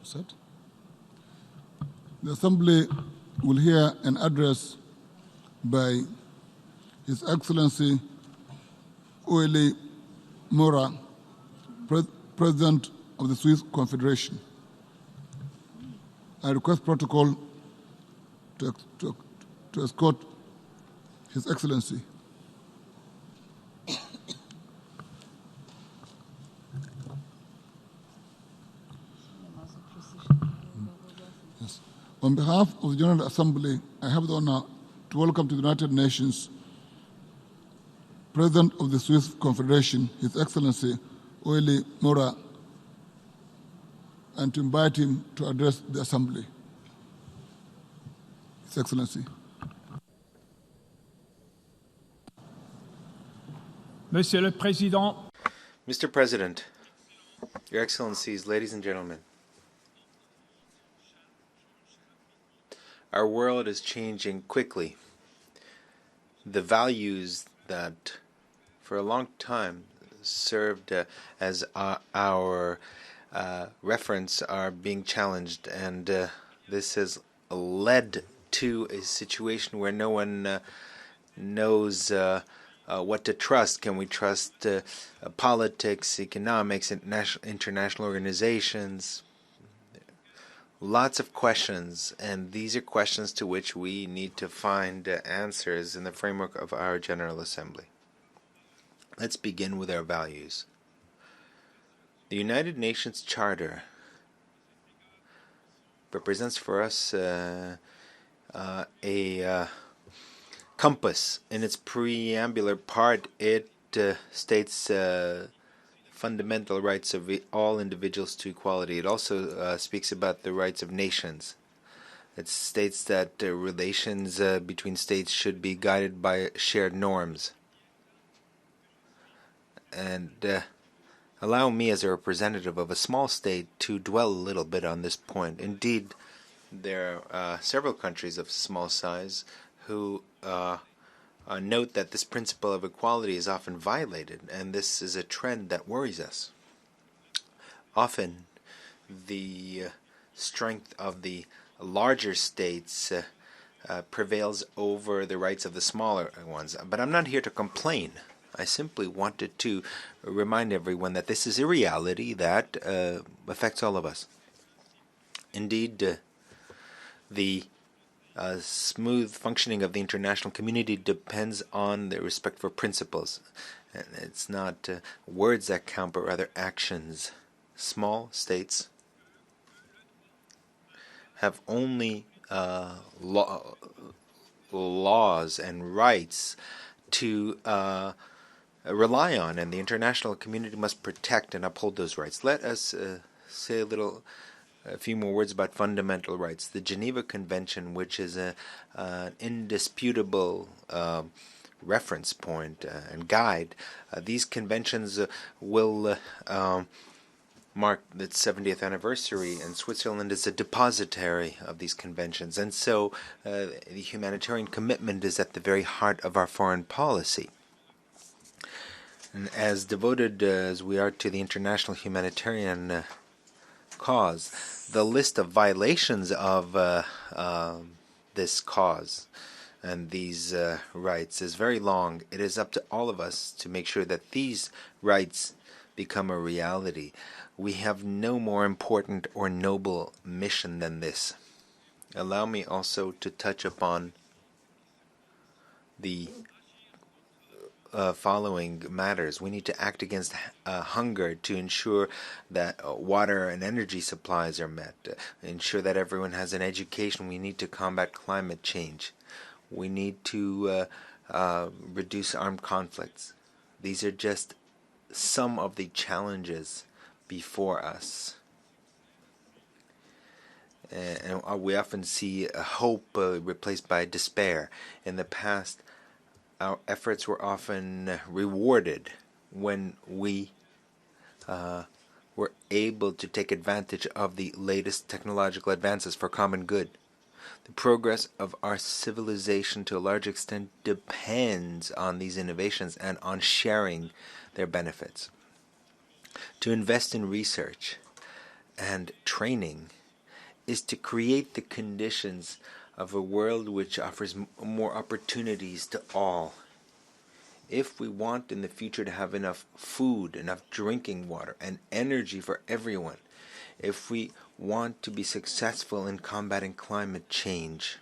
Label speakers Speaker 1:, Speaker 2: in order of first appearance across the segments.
Speaker 1: Set. The Assembly will hear an address by His Excellency Ueli Maurer, President of the Swiss Confederation. I request protocol to escort His Excellency. Yes. On behalf of the General Assembly, I have the honor to welcome to the United Nations President of the Swiss Confederation, His Excellency Ueli Maurer, and to invite him to address the Assembly. His Excellency.
Speaker 2: Monsieur le Président.
Speaker 3: Mr. President, Your Excellencies, ladies and gentlemen, our world is changing quickly. The values that for a long time served as our reference are being challenged, and this has led to a situation where no one knows what to trust. Can we trust politics, economics, international organizations? Lots of questions, and these are questions to which we need to find answers in the framework of our General Assembly. Let's begin with our values. The United Nations Charter represents for us a compass. In its preambular part, it states fundamental rights of all individuals to equality. It also speaks about the rights of nations. It states that relations between states should be guided by shared norms. And allow me, as a representative of a small state, to dwell a little bit on this point. Indeed, there are several countries of small size who note that this principle of equality is often violated, and this is a trend that worries us. Often, the strength of the larger states prevails over the rights of the smaller ones. But I'm not here to complain. I simply wanted to remind everyone that this is a reality that affects all of us. Indeed, the smooth functioning of the international community depends on the respect for principles. And it's not words that count, but rather actions. Small states have only laws and rights to rely on, and the international community must protect and uphold those rights. Let us say a few more words about fundamental rights. The Geneva Convention, which is an indisputable reference point and guide, these conventions will mark its 70th anniversary, and Switzerland is a depositary of these conventions. And so the humanitarian commitment is at the very heart of our foreign policy. And as devoted as we are to the international humanitarian cause, the list of violations of this cause and these rights is very long. It is up to all of us to make sure that these rights become a reality. We have no more important or noble mission than this. Allow me also to touch upon the following matters. We need to act against hunger to ensure that water and energy supplies are met, ensure that everyone has an education. We need to combat climate change. We need to reduce armed conflicts. These are just some of the challenges before us. And we often see hope replaced by despair. In the past, our efforts were often rewarded when we were able to take advantage of the latest technological advances for common good. The progress of our civilization to a large extent depends on these innovations and on sharing their benefits. To invest in research and training is to create the conditions of a world which offers more opportunities to all. If we want in the future to have enough food, enough drinking water, and energy for everyone, if we want to be successful in combating climate change,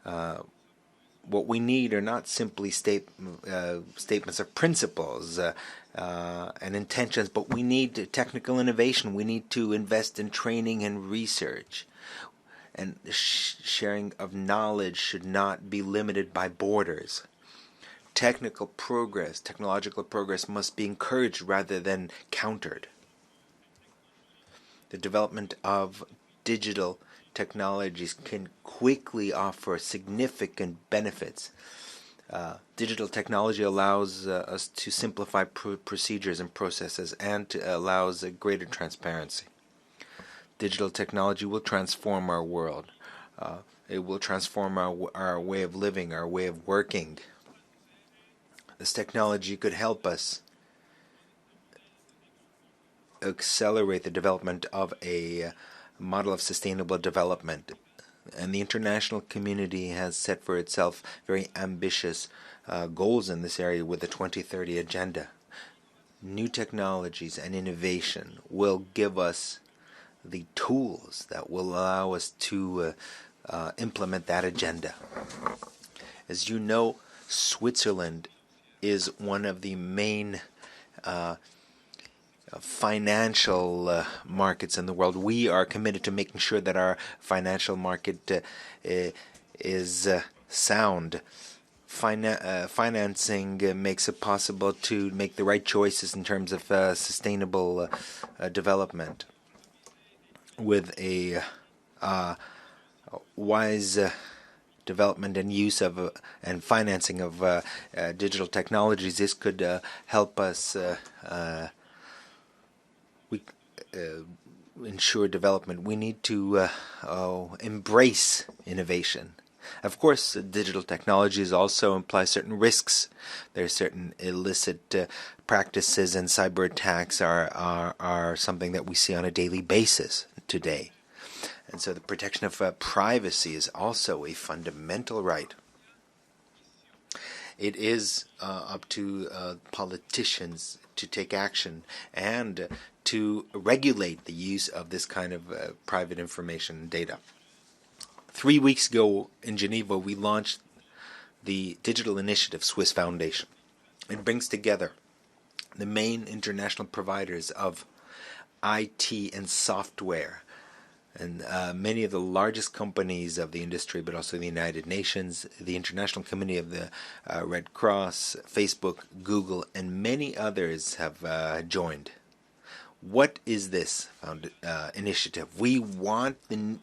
Speaker 3: what we need are not simply statements of principles and intentions, but we need technical innovation. We need to invest in training and research. And the sharing of knowledge should not be limited by borders. Technological progress must be encouraged rather than countered. The development of digital technologies can quickly offer significant benefits. Digital technology allows us to simplify procedures and processes and allows greater transparency. Digital technology will transform our world. It will transform our way of living, our way of working. This technology could help us accelerate the development of a model of sustainable development. And the international community has set for itself very ambitious goals in this area with the 2030 Agenda. New technologies and innovation will give us the tools that will allow us to implement that agenda. As you know, Switzerland is one of the main financial markets in the world. We are committed to making sure that our financial market is sound. Financing makes it possible to make the right choices in terms of sustainable development. With a wise development and use of and financing of digital technologies, this could help us ensure development. We need to embrace innovation. Of course, digital technologies also imply certain risks. There are certain illicit practices, and cyber attacks are something that we see on a daily basis today. And so the protection of privacy is also a fundamental right. It is up to politicians to take action and to regulate the use of this kind of private information and data. 3 weeks ago in Geneva, we launched the digital initiative Swiss Foundation. It brings together the main international providers of IT and software, and many of the largest companies of the industry, but also the United Nations, the International Committee of the Red Cross, Facebook, Google, and many others have joined. What is this initiative? We want the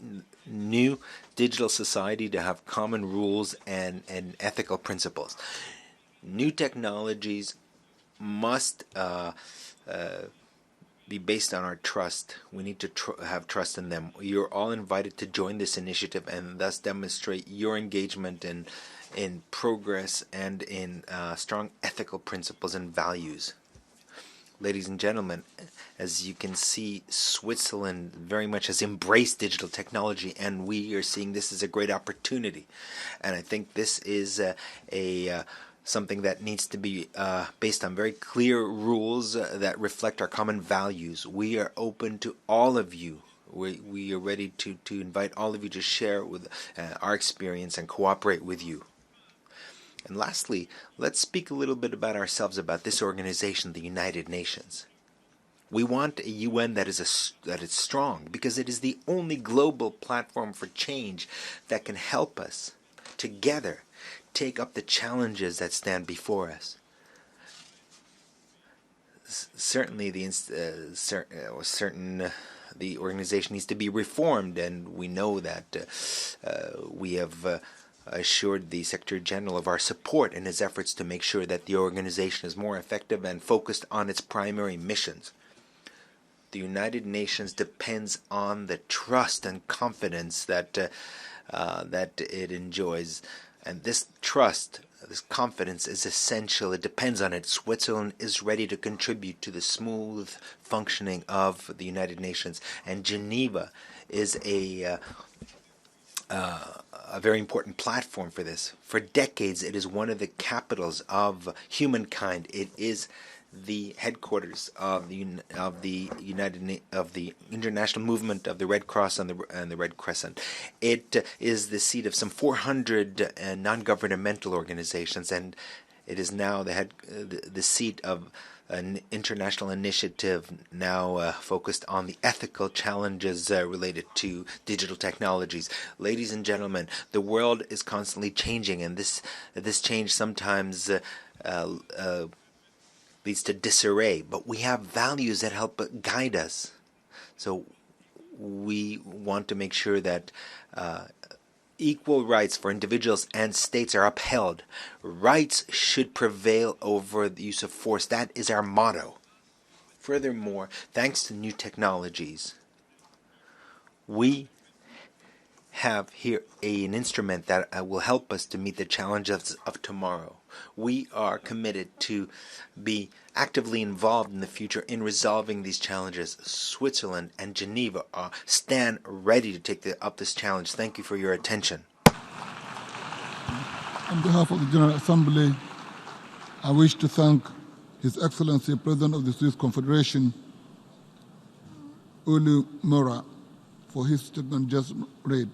Speaker 3: new digital society to have common rules and ethical principles. New technologies must be based on our trust. We need to have trust in them. You're all invited to join this initiative and thus demonstrate your engagement in progress and in strong ethical principles and values. Ladies and gentlemen, as you can see, Switzerland very much has embraced digital technology, and we are seeing this as a great opportunity. And I think this is something that needs to be based on very clear rules that reflect our common values. We are open to all of you. We are ready to invite all of you to share with our experience and cooperate with you. And lastly, let's speak a little bit about ourselves, about this organization, the United Nations. We want a UN that is strong, because it is the only global platform for change that can help us together take up the challenges that stand before us. Certainly, the organization needs to be reformed, and we know that we have assured the Secretary General of our support in his efforts to make sure that the organization is more effective and focused on its primary missions. The United Nations depends on the trust and confidence that it enjoys And this trust, this confidence is essential. It depends on it. Switzerland is ready to contribute to the smooth functioning of the United Nations. And Geneva is a very important platform for this. For decades, it is one of the capitals of humankind. It is the headquarters of the international movement of the Red Cross and the Red Crescent. It is the seat of some 400 non-governmental organizations, and it is now the seat of an international initiative now focused on the ethical challenges related to digital technologies. Ladies and gentlemen, the world is constantly changing, and this change sometimes leads to disarray, but we have values that help guide us. So we want to make sure that equal rights for individuals and states are upheld. Rights should prevail over the use of force. That is our motto. Furthermore, thanks to new technologies, we have here an instrument that will help us to meet the challenges of tomorrow. We are committed to be actively involved in the future in resolving these challenges. Switzerland and Geneva stand ready to take up this challenge. Thank you for your attention.
Speaker 1: On behalf of the General Assembly, I wish to thank His Excellency President of the Swiss Confederation, Ueli Maurer, for his statement just read.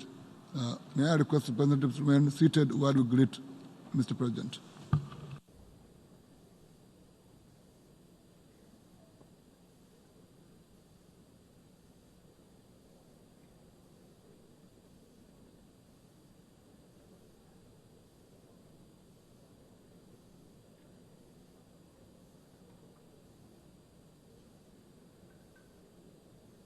Speaker 1: May I request the representatives to remain seated while we greet Mr. President.